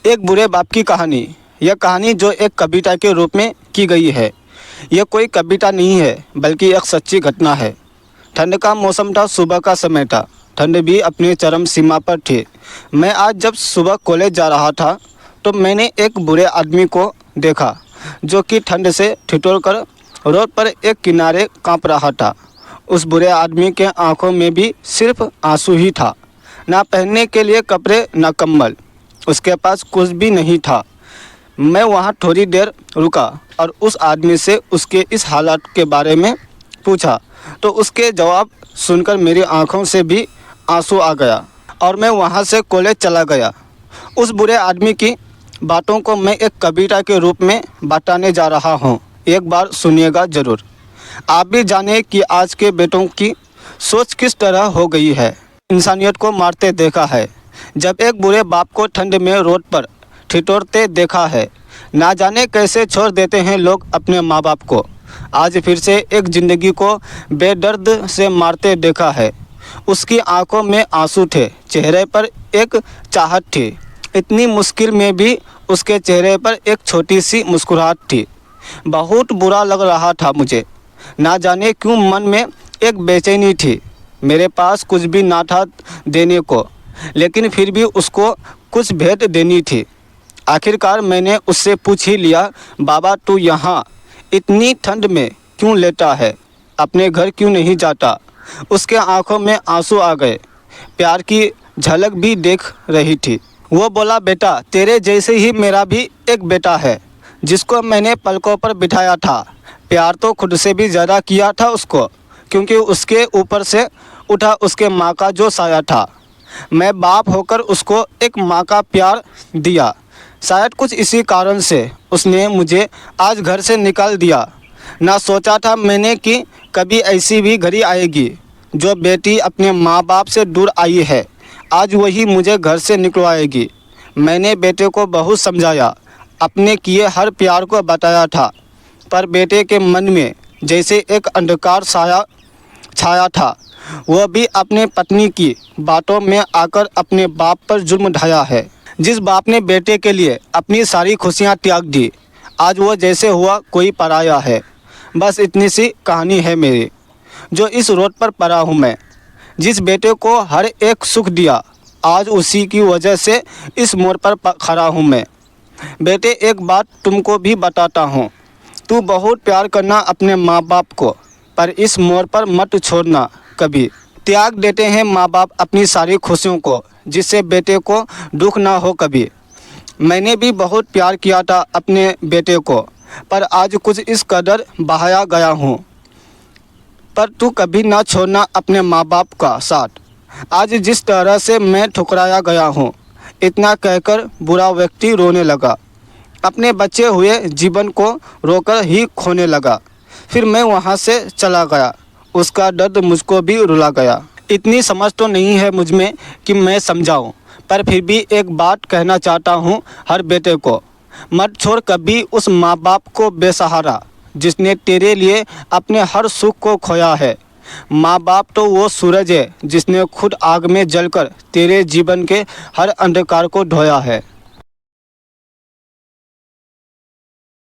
एक बुरे बाप की कहानी। यह कहानी जो एक कविता के रूप में की गई है, यह कोई कविता नहीं है बल्कि एक सच्ची घटना है। ठंड का मौसम था, सुबह का समय था। ठंड भी अपनी चरम सीमा पर थी। मैं आज जब सुबह कॉलेज जा रहा था तो मैंने एक बुरे आदमी को देखा जो कि ठंड से ठिठुर कर रोड पर एक किनारे कांप रहा था। उस बुरे आदमी के आंखों में भी सिर्फ आंसू ही था। ना पहनने के लिए कपड़े, ना कंबल, उसके पास कुछ भी नहीं था। मैं वहाँ थोड़ी देर रुका और उस आदमी से उसके इस हालात के बारे में पूछा तो उसके जवाब सुनकर मेरी आंखों से भी आंसू आ गया और मैं वहाँ से कॉलेज चला गया। उस बुरे आदमी की बातों को मैं एक कविता के रूप में बताने जा रहा हूँ। एक बार सुनिएगा ज़रूर। आप भी जाने कि आज के बेटों की सोच किस तरह हो गई है। इंसानियत को मारते देखा है। जब एक बुरे बाप को ठंड में रोड पर ठिठुरते देखा है। ना जाने कैसे छोड़ देते हैं लोग अपने माँ बाप को। आज फिर से एक ज़िंदगी को बेदर्द से मारते देखा है। उसकी आंखों में आंसू थे, चेहरे पर एक चाहत थी। इतनी मुश्किल में भी उसके चेहरे पर एक छोटी सी मुस्कुराहट थी। बहुत बुरा लग रहा था मुझे। ना जाने क्यों मन में एक बेचैनी थी। मेरे पास कुछ भी ना था देने को, लेकिन फिर भी उसको कुछ भेंट देनी थी। आखिरकार मैंने उससे पूछ ही लिया, बाबा तू यहाँ इतनी ठंड में क्यों लेटा है, अपने घर क्यों नहीं जाता। उसके आंखों में आंसू आ गए। प्यार की झलक भी देख रही थी। वो बोला, बेटा तेरे जैसे ही मेरा भी एक बेटा है जिसको मैंने पलकों पर बिठाया था। प्यार तो खुद से भी ज़्यादा किया था उसको, क्योंकि उसके ऊपर से उठा उसके माँ का जो साया था। मैं बाप होकर उसको एक माँ का प्यार दिया। शायद कुछ इसी कारण से उसने मुझे आज घर से निकाल दिया। ना सोचा था मैंने कि कभी ऐसी भी घड़ी आएगी जो बेटी अपने माँ बाप से दूर आई है, आज वही मुझे घर से निकलवाएगी। मैंने बेटे को बहुत समझाया, अपने किए हर प्यार को बताया था, पर बेटे के मन में जैसे एक अंधकार साया छाया था। वह भी अपने पत्नी की बातों में आकर अपने बाप पर जुल्म ढाया है। जिस बाप ने बेटे के लिए अपनी सारी खुशियां त्याग दी, आज वो जैसे हुआ कोई पराया है। बस इतनी सी कहानी है मेरी, जो इस रोड पर पड़ा हूँ मैं। जिस बेटे को हर एक सुख दिया, आज उसी की वजह से इस मोड़ पर खड़ा हूँ मैं। बेटे एक बात तुमको भी बताता हूँ, तू बहुत प्यार करना अपने माँ बाप को, पर इस मोड़ पर मत छोड़ना कभी। त्याग देते हैं माँ बाप अपनी सारी खुशियों को, जिससे बेटे को दुख ना हो कभी। मैंने भी बहुत प्यार किया था अपने बेटे को, पर आज कुछ इस कदर बहाया गया हूँ। पर तू कभी ना छोड़ना अपने माँ बाप का साथ। आज जिस तरह से मैं ठुकराया गया हूँ। इतना कहकर बुरा व्यक्ति रोने लगा। अपने बचे हुए जीवन को रोकर ही खोने लगा। फिर मैं वहाँ से चला गया। उसका दर्द मुझको भी रुला गया। इतनी समझ तो नहीं है मुझ में कि मैं समझाऊं, पर फिर भी एक बात कहना चाहता हूँ हर बेटे को, मत छोड़ कभी उस माँ बाप को बेसहारा जिसने तेरे लिए अपने हर सुख को खोया है। माँ बाप तो वो सूरज है जिसने खुद आग में जलकर तेरे जीवन के हर अंधकार को ढोया है।